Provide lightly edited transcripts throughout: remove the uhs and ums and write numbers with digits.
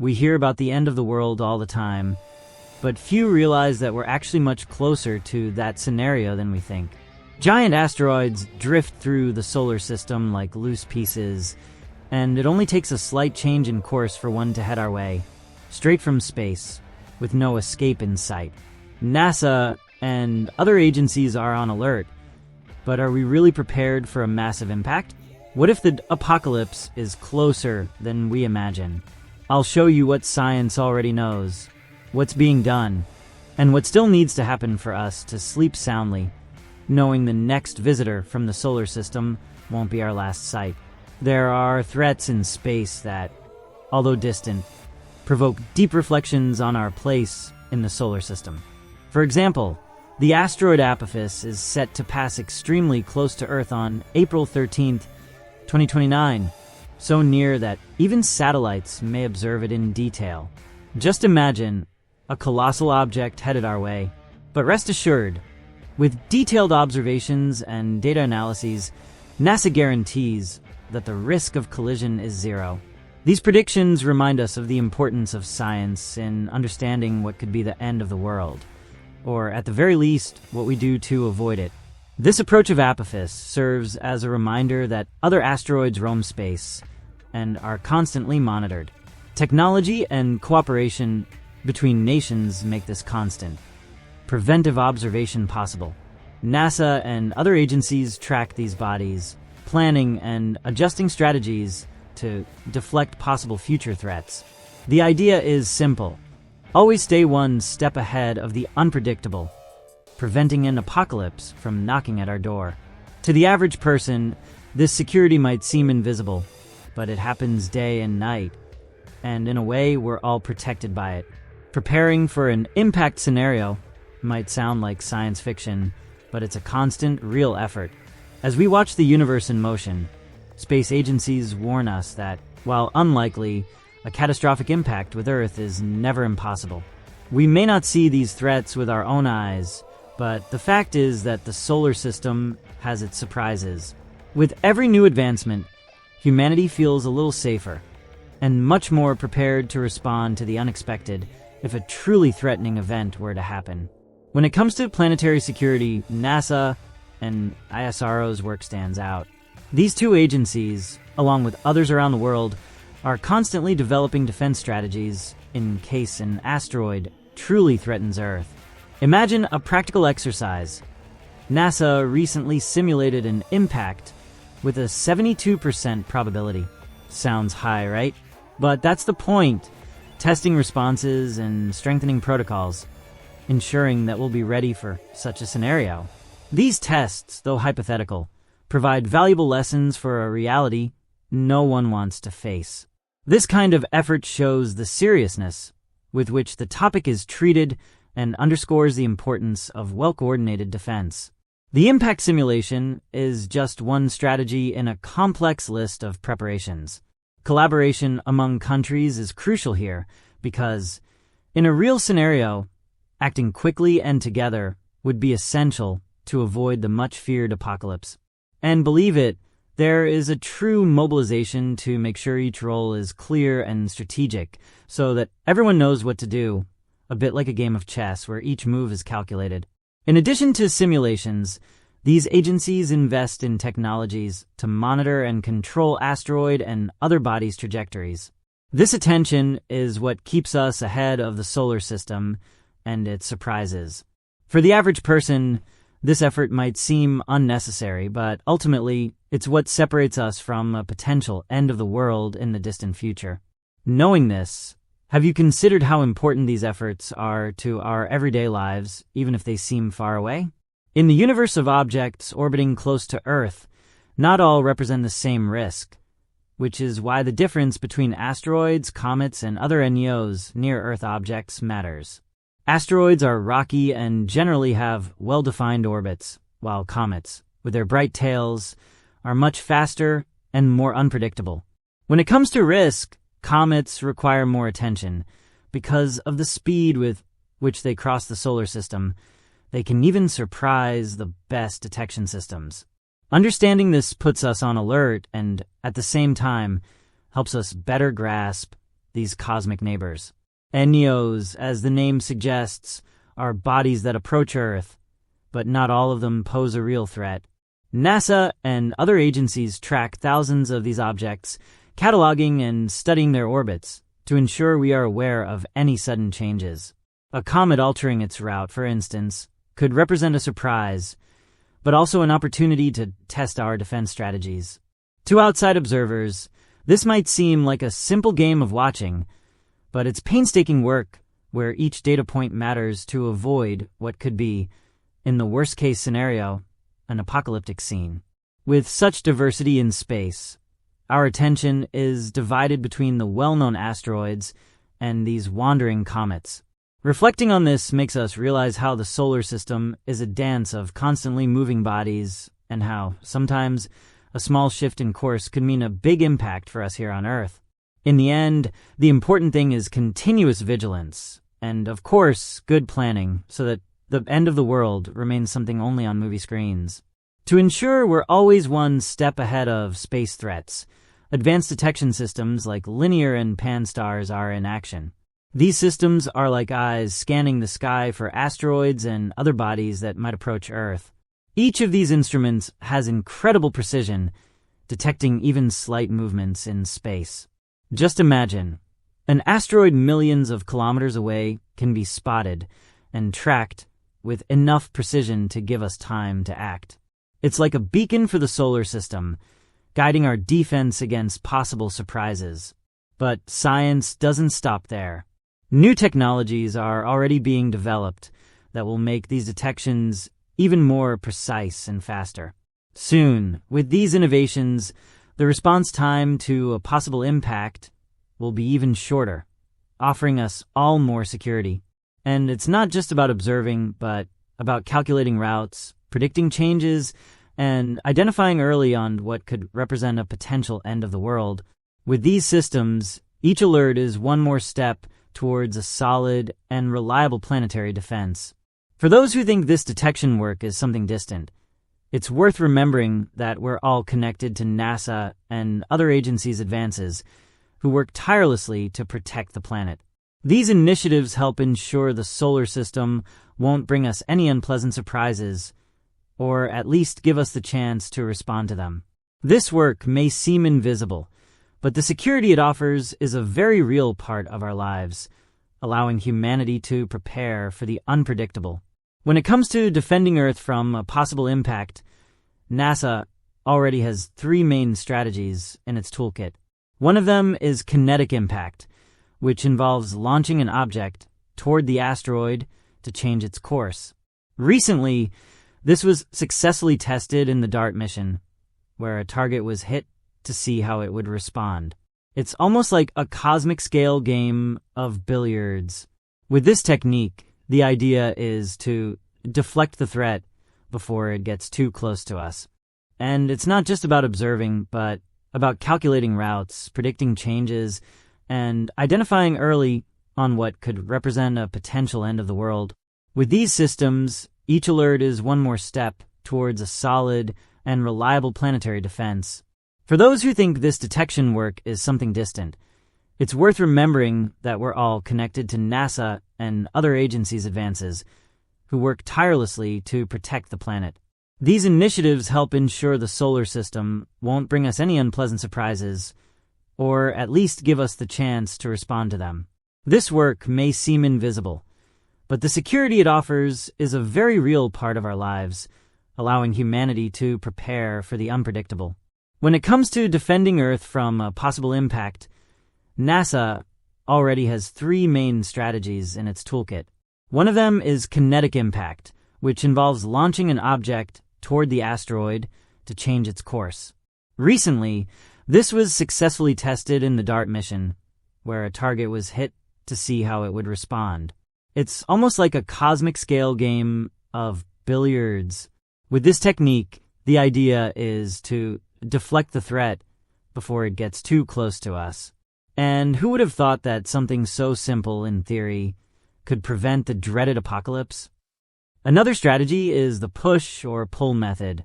We hear about the end of the world all the time, but few realize that we're actually much closer to that scenario than we think. Giant asteroids drift through the solar system like loose pieces, and it only takes a slight change in course for one to head our way, straight from space, with no escape in sight. NASA and other agencies are on alert, but are we really prepared for a massive impact? What if the apocalypse is closer than we imagine? I'll show you what science already knows, what's being done, and what still needs to happen for us to sleep soundly, knowing the next visitor from the solar system won't be our last sight. There are threats in space that, although distant, provoke deep reflections on our place in the solar system. For example, the asteroid Apophis is set to pass extremely close to Earth on April 13th, 2029, so near that even satellites may observe it in detail. Just imagine a colossal object headed our way, but rest assured, with detailed observations and data analyses, NASA guarantees that the risk of collision is zero. These predictions remind us of the importance of science in understanding what could be the end of the world, or at the very least, what we do to avoid it. This approach of Apophis serves as a reminder that other asteroids roam space and are constantly monitored. Technology and cooperation between nations make this constant, preventive observation possible. NASA and other agencies track these bodies, planning and adjusting strategies to deflect possible future threats. The idea is simple. Always stay one step ahead of the unpredictable, preventing an apocalypse from knocking at our door. To the average person, this security might seem invisible, but it happens day and night, and in a way we're all protected by it. Preparing for an impact scenario might sound like science fiction, but it's a constant, real effort. As we watch the universe in motion, space agencies warn us that, while unlikely, a catastrophic impact with Earth is never impossible. We may not see these threats with our own eyes, but the fact is that the solar system has its surprises. With every new advancement, humanity feels a little safer, and much more prepared to respond to the unexpected if a truly threatening event were to happen. When it comes to planetary security, NASA and ISRO's work stands out. These two agencies, along with others around the world, are constantly developing defense strategies in case an asteroid truly threatens Earth. Imagine a practical exercise. NASA recently simulated an impact with a 72% probability. Sounds high, right? But that's the point. Testing responses and strengthening protocols, ensuring that we'll be ready for such a scenario. These tests, though hypothetical, provide valuable lessons for a reality no one wants to face. This kind of effort shows the seriousness with which the topic is treated and underscores the importance of well-coordinated defense. The impact simulation is just one strategy in a complex list of preparations. Collaboration among countries is crucial here because, in a real scenario, acting quickly and together would be essential to avoid the much-feared apocalypse. And believe it, there is a true mobilization to make sure each role is clear and strategic so that everyone knows what to do, a bit like a game of chess where each move is calculated. In addition to simulations, these agencies invest in technologies to monitor and control asteroid and other bodies' trajectories. This attention is what keeps us ahead of the solar system and its surprises. For the average person, this effort might seem unnecessary, but ultimately, it's what separates us from a potential end of the world in the distant future. Knowing this, have you considered how important these efforts are to our everyday lives, even if they seem far away? In the universe of objects orbiting close to Earth, not all represent the same risk, which is why the difference between asteroids, comets, and other NEOs, near-Earth objects, matters. Asteroids are rocky and generally have well-defined orbits, while comets, with their bright tails, are much faster and more unpredictable. When it comes to risk, comets require more attention. Because of the speed with which they cross the solar system, they can even surprise the best detection systems. Understanding this puts us on alert and, at the same time, helps us better grasp these cosmic neighbors. NEOs, as the name suggests, are bodies that approach Earth, but not all of them pose a real threat. NASA and other agencies track thousands of these objects, cataloging and studying their orbits to ensure we are aware of any sudden changes. A comet altering its route, for instance, could represent a surprise, but also an opportunity to test our defense strategies. To outside observers, this might seem like a simple game of watching, but it's painstaking work where each data point matters to avoid what could be, in the worst-case scenario, an apocalyptic scene. With such diversity in space, our attention is divided between the well-known asteroids and these wandering comets. Reflecting on this makes us realize how the solar system is a dance of constantly moving bodies, and how, sometimes, a small shift in course could mean a big impact for us here on Earth. In the end, the important thing is continuous vigilance, and, of course, good planning, so that the end of the world remains something only on movie screens. To ensure we're always one step ahead of space threats, advanced detection systems like linear and pan-stars are in action. These systems are like eyes scanning the sky for asteroids and other bodies that might approach Earth. Each of these instruments has incredible precision, detecting even slight movements in space. Just imagine, an asteroid millions of kilometers away can be spotted and tracked with enough precision to give us time to act. It's like a beacon for the solar system, guiding our defense against possible surprises. But science doesn't stop there. New technologies are already being developed that will make these detections even more precise and faster. Soon, with these innovations, the response time to a possible impact will be even shorter, offering us all more security. And it's not just about observing, but about calculating routes, predicting changes, and identifying early on what could represent a potential end of the world. With these systems, each alert is one more step towards a solid and reliable planetary defense. For those who think this detection work is something distant, it's worth remembering that we're all connected to NASA and other agencies' advances who work tirelessly to protect the planet. These initiatives help ensure the solar system won't bring us any unpleasant surprises, or at least give us the chance to respond to them. This work may seem invisible, but the security it offers is a very real part of our lives, allowing humanity to prepare for the unpredictable. When it comes to defending Earth from a possible impact, NASA already has 3 main strategies in its toolkit. One of them is kinetic impact, which involves launching an object toward the asteroid to change its course. Recently, this was successfully tested in the DART mission, where a target was hit to see how it would respond. It's almost like a cosmic scale game of billiards. With this technique, the idea is to deflect the threat before it gets too close to us. And it's not just about observing, but about calculating routes, predicting changes, and identifying early on what could represent a potential end of the world. With these systems, each alert is one more step towards a solid and reliable planetary defense. For those who think this detection work is something distant, it's worth remembering that we're all connected to NASA and other agencies' advances who work tirelessly to protect the planet. These initiatives help ensure the solar system won't bring us any unpleasant surprises, or at least give us the chance to respond to them. This work may seem invisible, but the security it offers is a very real part of our lives, allowing humanity to prepare for the unpredictable. When it comes to defending Earth from a possible impact, NASA already has 3 main strategies in its toolkit. One of them is kinetic impact, which involves launching an object toward the asteroid to change its course. Recently, this was successfully tested in the DART mission, where a target was hit to see how it would respond. It's almost like a cosmic scale game of billiards. With this technique, the idea is to deflect the threat before it gets too close to us. And who would have thought that something so simple in theory could prevent the dreaded apocalypse? Another strategy is the push or pull method,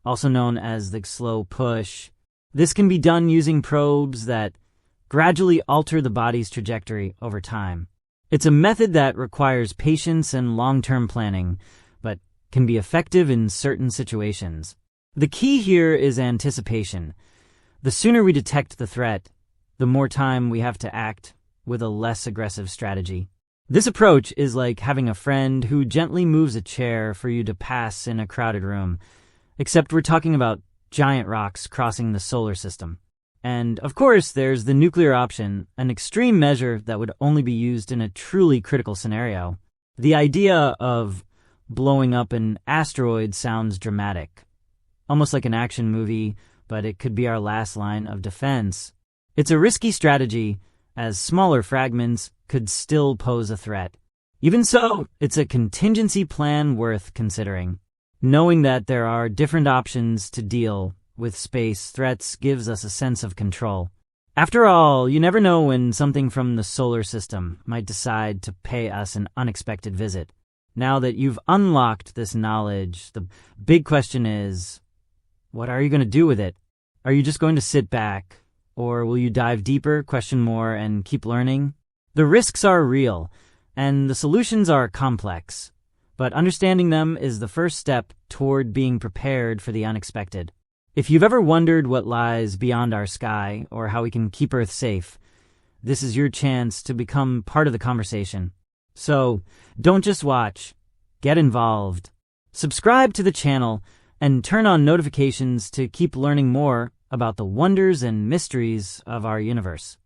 also known as the slow push. This can be done using probes that gradually alter the body's trajectory over time. It's a method that requires patience and long-term planning, but can be effective in certain situations. The key here is anticipation. The sooner we detect the threat, the more time we have to act with a less aggressive strategy. This approach is like having a friend who gently moves a chair for you to pass in a crowded room, except we're talking about giant rocks crossing the solar system. And, of course, there's the nuclear option, an extreme measure that would only be used in a truly critical scenario. The idea of blowing up an asteroid sounds dramatic, almost like an action movie, but it could be our last line of defense. It's a risky strategy, as smaller fragments could still pose a threat. Even so, it's a contingency plan worth considering. Knowing that there are different options to deal with space threats gives us a sense of control. After all, you never know when something from the solar system might decide to pay us an unexpected visit. Now that you've unlocked this knowledge, the big question is, what are you going to do with it? Are you just going to sit back, or will you dive deeper, question more, and keep learning? The risks are real, and the solutions are complex, but understanding them is the first step toward being prepared for the unexpected. If you've ever wondered what lies beyond our sky, or how we can keep Earth safe, this is your chance to become part of the conversation. So, don't just watch, get involved. Subscribe to the channel and turn on notifications to keep learning more about the wonders and mysteries of our universe.